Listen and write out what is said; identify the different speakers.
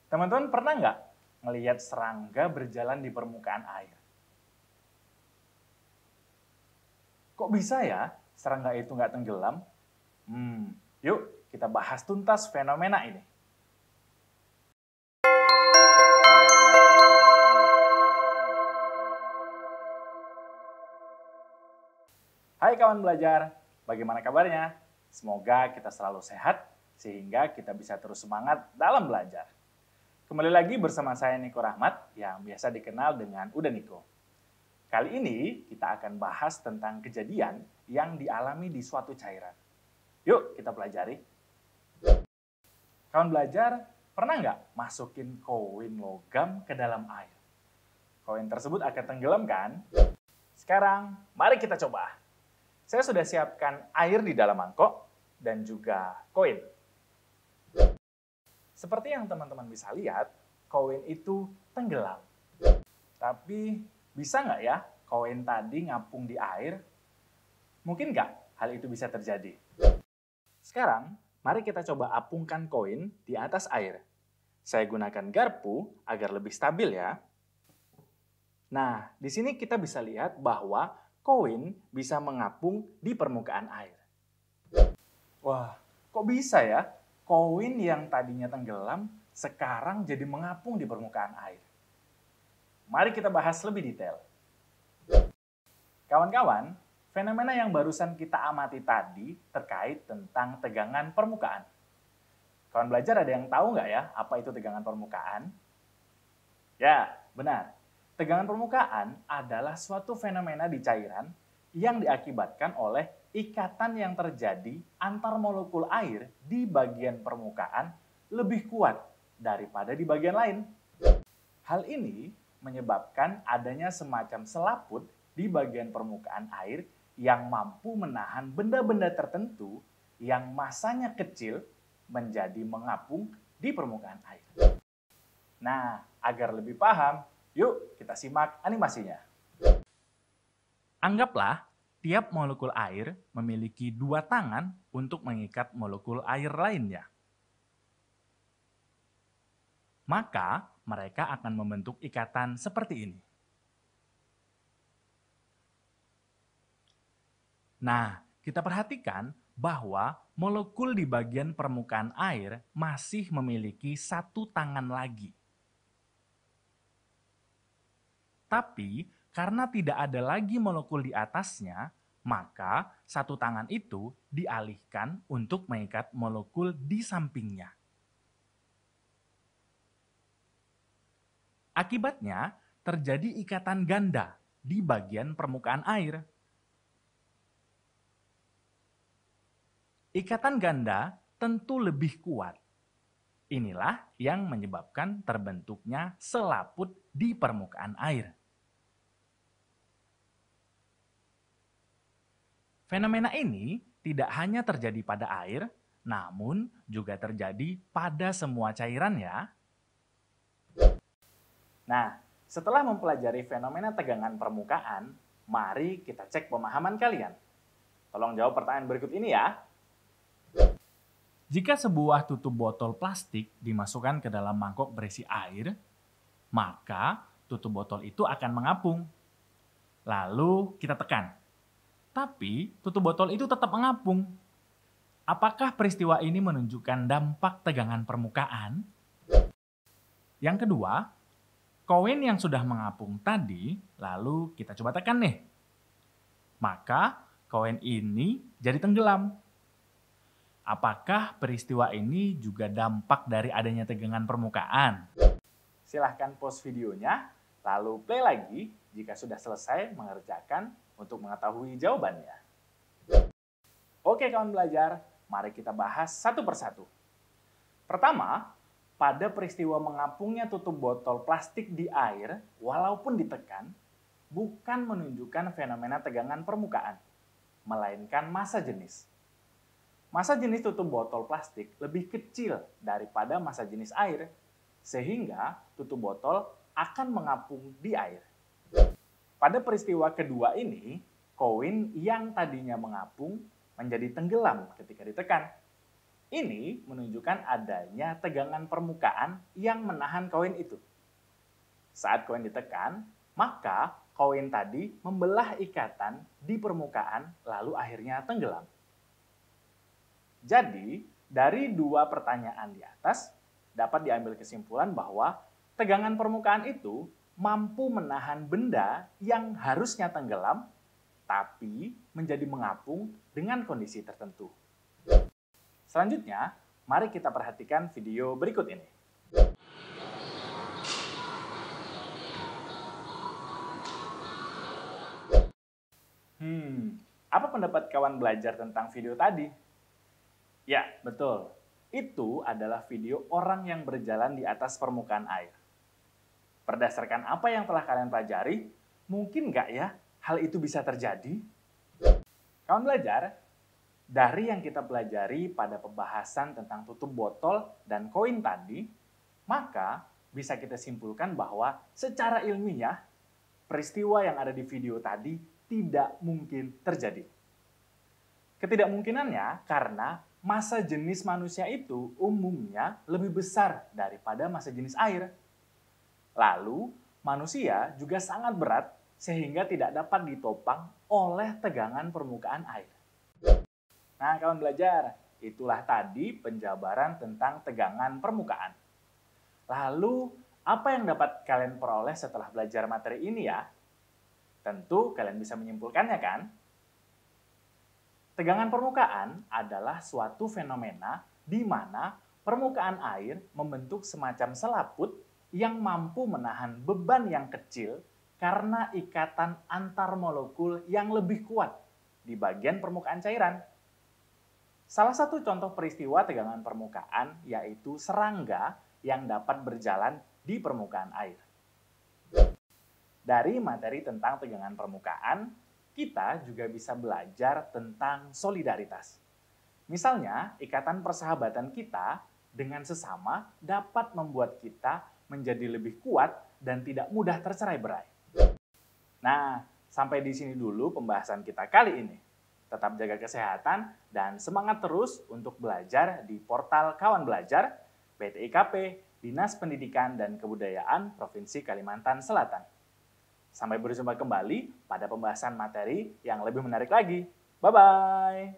Speaker 1: Teman-teman pernah nggak ngelihat serangga berjalan di permukaan air? Kok bisa ya serangga itu nggak tenggelam? Yuk kita bahas tuntas fenomena ini. Hai kawan belajar, bagaimana kabarnya? Semoga kita selalu sehat sehingga kita bisa terus semangat dalam belajar. Kembali lagi bersama saya Niko Rahmat yang biasa dikenal dengan Uda Niko. Kali ini kita akan bahas tentang kejadian yang dialami di suatu cairan. Yuk kita pelajari. Kawan belajar, pernah nggak masukin koin logam ke dalam air? Koin tersebut akan tenggelam kan? Sekarang mari kita coba. Saya sudah siapkan air di dalam mangkok dan juga koin. Seperti yang teman-teman bisa lihat, koin itu tenggelam. Tapi bisa nggak ya koin tadi ngapung di air? Mungkin nggak hal itu bisa terjadi. Sekarang, mari kita coba apungkan koin di atas air. Saya gunakan garpu agar lebih stabil ya. Nah, di sini kita bisa lihat bahwa koin bisa mengapung di permukaan air. Wah, kok bisa ya? Koin yang tadinya tenggelam sekarang jadi mengapung di permukaan air. Mari kita bahas lebih detail. Kawan-kawan, fenomena yang barusan kita amati tadi terkait tentang tegangan permukaan. Kawan belajar ada yang tahu nggak ya apa itu tegangan permukaan? Ya, benar. Tegangan permukaan adalah suatu fenomena di cairan yang diakibatkan oleh ikatan yang terjadi antar molekul air di bagian permukaan lebih kuat daripada di bagian lain. Hal ini menyebabkan adanya semacam selaput di bagian permukaan air yang mampu menahan benda-benda tertentu yang masanya kecil menjadi mengapung di permukaan air. Nah, agar lebih paham, yuk kita simak animasinya. Anggaplah tiap molekul air memiliki dua tangan untuk mengikat molekul air lainnya. Maka mereka akan membentuk ikatan seperti ini. Nah, kita perhatikan bahwa molekul di bagian permukaan air masih memiliki satu tangan lagi. Tapi, karena tidak ada lagi molekul di atasnya, maka satu tangan itu dialihkan untuk mengikat molekul di sampingnya. Akibatnya, terjadi ikatan ganda di bagian permukaan air. Ikatan ganda tentu lebih kuat. Inilah yang menyebabkan terbentuknya selaput di permukaan air. Fenomena ini tidak hanya terjadi pada air, namun juga terjadi pada semua cairan ya. Nah, setelah mempelajari fenomena tegangan permukaan, mari kita cek pemahaman kalian. Tolong jawab pertanyaan berikut ini ya. Jika sebuah tutup botol plastik dimasukkan ke dalam mangkok berisi air, maka tutup botol itu akan mengapung. Lalu kita tekan. Tapi tutup botol itu tetap mengapung. Apakah peristiwa ini menunjukkan dampak tegangan permukaan? Yang kedua, koin yang sudah mengapung tadi, lalu kita coba tekan nih. Maka koin ini jadi tenggelam. Apakah peristiwa ini juga dampak dari adanya tegangan permukaan? Silahkan pause videonya, lalu play lagi jika sudah selesai mengerjakan untuk mengetahui jawabannya. Oke kawan belajar, mari kita bahas satu persatu. Pertama, pada peristiwa mengapungnya tutup botol plastik di air, walaupun ditekan, bukan menunjukkan fenomena tegangan permukaan, melainkan massa jenis. Massa jenis tutup botol plastik lebih kecil daripada massa jenis air, sehingga tutup botol akan mengapung di air. Pada peristiwa kedua ini, koin yang tadinya mengapung menjadi tenggelam ketika ditekan. Ini menunjukkan adanya tegangan permukaan yang menahan koin itu. Saat koin ditekan, maka koin tadi membelah ikatan di permukaan lalu akhirnya tenggelam. Jadi, dari dua pertanyaan di atas, dapat diambil kesimpulan bahwa tegangan permukaan itu mampu menahan benda yang harusnya tenggelam, tapi menjadi mengapung dengan kondisi tertentu. Selanjutnya, mari kita perhatikan video berikut ini. Apa pendapat kawan belajar tentang video tadi? Ya, betul. Itu adalah video orang yang berjalan di atas permukaan air. Berdasarkan apa yang telah kalian pelajari, mungkin nggak ya hal itu bisa terjadi? Kawan belajar, dari yang kita pelajari pada pembahasan tentang tutup botol dan koin tadi, maka bisa kita simpulkan bahwa secara ilmiah, peristiwa yang ada di video tadi tidak mungkin terjadi. Ketidakmungkinannya karena massa jenis manusia itu umumnya lebih besar daripada massa jenis air. Lalu, manusia juga sangat berat sehingga tidak dapat ditopang oleh tegangan permukaan air. Nah, kawan belajar, itulah tadi penjabaran tentang tegangan permukaan. Lalu, apa yang dapat kalian peroleh setelah belajar materi ini ya? Tentu kalian bisa menyimpulkannya kan? Tegangan permukaan adalah suatu fenomena di mana permukaan air membentuk semacam selaput yang mampu menahan beban yang kecil karena ikatan antar molekul yang lebih kuat di bagian permukaan cairan. Salah satu contoh peristiwa tegangan permukaan yaitu serangga yang dapat berjalan di permukaan air. Dari materi tentang tegangan permukaan, kita juga bisa belajar tentang solidaritas. Misalnya, ikatan persahabatan kita dengan sesama dapat membuat kita menjadi lebih kuat dan tidak mudah tercerai-berai. Nah, sampai di sini dulu pembahasan kita kali ini. Tetap jaga kesehatan dan semangat terus untuk belajar di portal Kawan Belajar, PTIKP, Dinas Pendidikan dan Kebudayaan Provinsi Kalimantan Selatan. Sampai berjumpa kembali pada pembahasan materi yang lebih menarik lagi. Bye-bye!